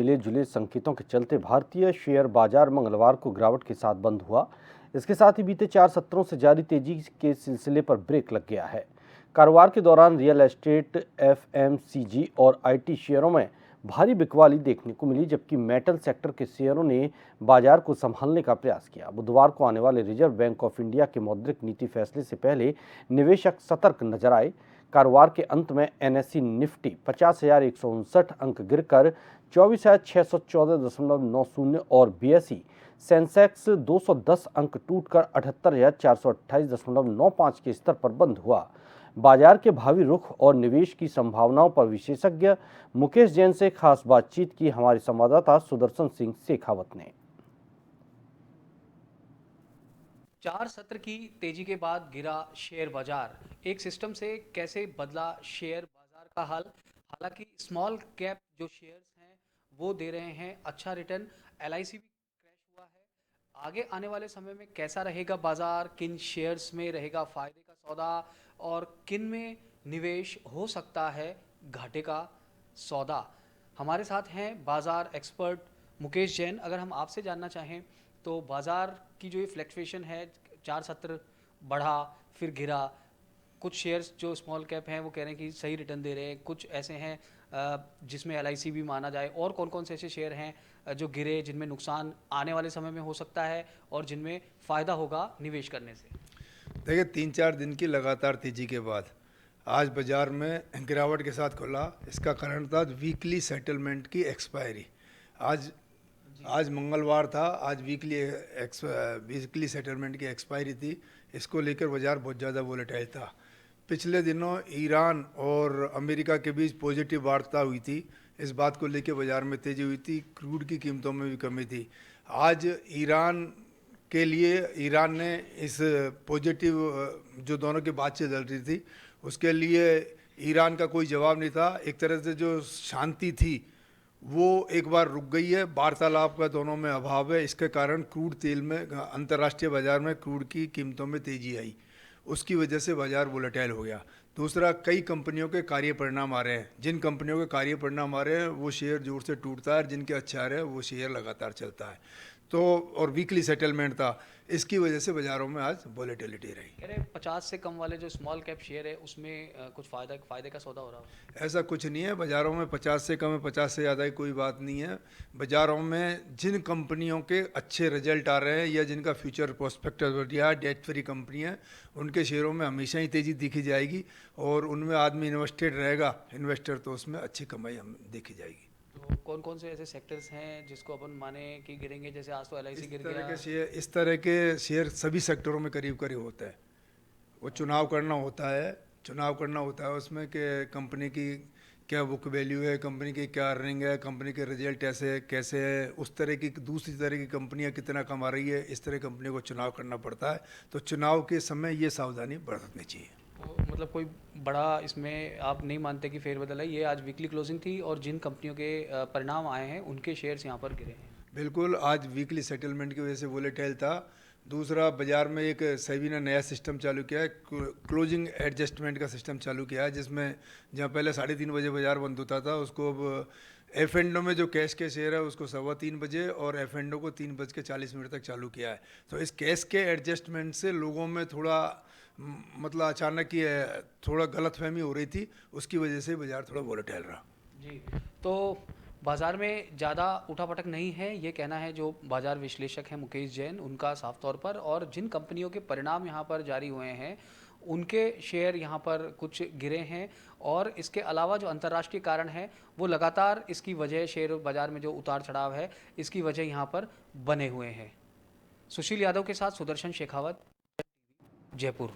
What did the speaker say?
मिले जुले संकेतों के चलते भारतीय शेयर बाजार मंगलवार को गिरावट के साथ बंद हुआ। इसके साथ ही बीते 4 सत्रों से जारी तेजी के सिलसिले पर ब्रेक लग गया है। कारोबार के दौरान रियल एस्टेट, एफएमसीजी और आईटी शेयरों में भारी बिकवाली देखने को मिली, जबकि मेटल सेक्टर के शेयरों ने बाजार को संभालने का प्रयास किया। बुधवार को आने वाले रिजर्व बैंक ऑफ इंडिया के मौद्रिक नीति फैसले से पहले निवेशक सतर्क नजर आए। कारोबार के अंत में एनएसई निफ्टी 50,159 अंक गिरकर 24,614.90 और बीएसई सेंसेक्स 210 अंक टूटकर 78,428.95 के स्तर पर बंद हुआ। बाजार के भावी रुख और निवेश की संभावनाओं पर विशेषज्ञ मुकेश जैन से खास बातचीत की हमारे संवाददाता सुदर्शन सिंह शेखावत ने। 4 सत्र की तेजी के बाद गिरा शेयर बाजार, एक सिस्टम से कैसे बदला शेयर बाजार का हाल। हालांकि स्मॉल कैप जो शेयर्स हैं वो दे रहे हैं अच्छा रिटर्न, एलआईसी भी क्रैश हुआ है। आगे आने वाले समय में कैसा रहेगा बाजार, किन शेयर्स में रहेगा फायदे का सौदा और किन में निवेश हो सकता है घाटे का सौदा। हमारे साथ हैं बाजार एक्सपर्ट मुकेश जैन। अगर हम आपसे जानना चाहें तो बाजार की जो ये फ्लक्चुएशन है, 4 सत्र बढ़ा फिर गिरा, कुछ शेयर्स जो स्मॉल कैप हैं वो कह रहे हैं कि सही रिटर्न दे रहे हैं, कुछ ऐसे हैं जिसमें एलआईसी भी माना जाए, और कौन कौन से ऐसे शेयर हैं जो गिरे जिनमें नुकसान आने वाले समय में हो सकता है और जिनमें फ़ायदा होगा निवेश करने से। देखिए, 3-4 दिन की लगातार तेजी के बाद आज बाजार में गिरावट के साथ खुला। इसका कारण था वीकली सेटलमेंट की एक्सपायरी। आज मंगलवार था, आज वीकली सेटलमेंट की एक्सपायरी थी। इसको लेकर बाजार बहुत ज़्यादा वोलेटाइल था। पिछले दिनों ईरान और अमेरिका के बीच पॉजिटिव वार्ता हुई थी, इस बात को लेकर बाजार में तेज़ी हुई थी। क्रूड की कीमतों में भी कमी थी। आज ईरान ने इस पॉजिटिव जो दोनों की बातचीत चल रही थी उसके लिए ईरान का कोई जवाब नहीं था। एक तरह से जो शांति थी वो एक बार रुक गई है। वार्तालाप का दोनों में अभाव है। इसके कारण क्रूड तेल में अंतर्राष्ट्रीय बाजार में क्रूड की कीमतों में तेजी आई, उसकी वजह से बाजार वोलेटाइल हो गया। दूसरा, कई कंपनियों के कार्य परिणाम आ रहे हैं। जिन कंपनियों के कार्य परिणाम आ रहे हैं वो शेयर जोर से टूटता है, जिनके अच्छे आ रहे हैं वो शेयर लगातार चलता है। तो और वीकली सेटलमेंट था, इसकी वजह से बाजारों में आज वॉलेटिलिटी रही। अरे 50 से कम वाले जो स्मॉल कैप शेयर है उसमें कुछ फायदे का सौदा हो रहा है? ऐसा कुछ नहीं है। बाज़ारों में 50 से कम है, 50 से ज़्यादा ही कोई बात नहीं है। बाज़ारों में जिन कंपनियों के अच्छे रिजल्ट आ रहे हैं या जिनका फ्यूचर प्रोस्पेक्टस बढ़िया, डेट फ्री कंपनी है, उनके शेयरों में हमेशा ही तेज़ी दिखी जाएगी और उनमें आदमी इन्वेस्टेड रहेगा इन्वेस्टर, तो उसमें अच्छी कमाई हम देखी जाएगी। तो कौन कौन से ऐसे सेक्टर्स हैं जिसको अपन माने कि गिरेंगे? जैसे आज तो एलआईसी गिर गया। इस तरह के शेयर सभी सेक्टरों में करीब करीब होता है। वो चुनाव करना होता है उसमें कि कंपनी की क्या बुक वैल्यू है, कंपनी की क्या अर्निंग है, कंपनी के रिजल्ट कैसे है, उस तरह की दूसरी तरह की कंपनियां कितना कमा रही है, इस तरह कंपनी को चुनाव करना पड़ता है। तो चुनाव के समय ये सावधानी बरतनी चाहिए। तो मतलब कोई बड़ा इसमें आप नहीं मानते कि फेरबदल है? ये आज वीकली क्लोजिंग थी और जिन कंपनियों के परिणाम आए हैं उनके शेयर्स यहाँ पर गिरे हैं। बिल्कुल, आज वीकली सेटलमेंट की वजह से वोलेटाइल था। दूसरा, बाजार में एक सेबी ने नया सिस्टम चालू किया है, क्लोजिंग एडजस्टमेंट का सिस्टम चालू किया है, जिसमें जहाँ पहले 3:30 बजे बाजार बंद होता था उसको अब एफ एंडो में जो कैश के शेयर है उसको 3:15 बजे और एफ एंडो को 3:40 तक चालू किया है। तो इस कैश के एडजस्टमेंट से लोगों में थोड़ा मतलब अचानक ही थोड़ा गलतफहमी हो रही थी, उसकी वजह से बाजार थोड़ा वोलेटाइल रहा। जी, तो बाजार में ज़्यादा उठापटक नहीं है, ये कहना है जो बाजार विश्लेषक हैं मुकेश जैन उनका साफ तौर पर। और जिन कंपनियों के परिणाम यहाँ पर जारी हुए हैं उनके शेयर यहाँ पर कुछ गिरे हैं, और इसके अलावा जो अंतर्राष्ट्रीय कारण है वो लगातार इसकी वजह, शेयर बाजार में जो उतार चढ़ाव है इसकी वजह यहाँ पर बने हुए हैं। सुशील यादव के साथ सुदर्शन शेखावत, जयपुर।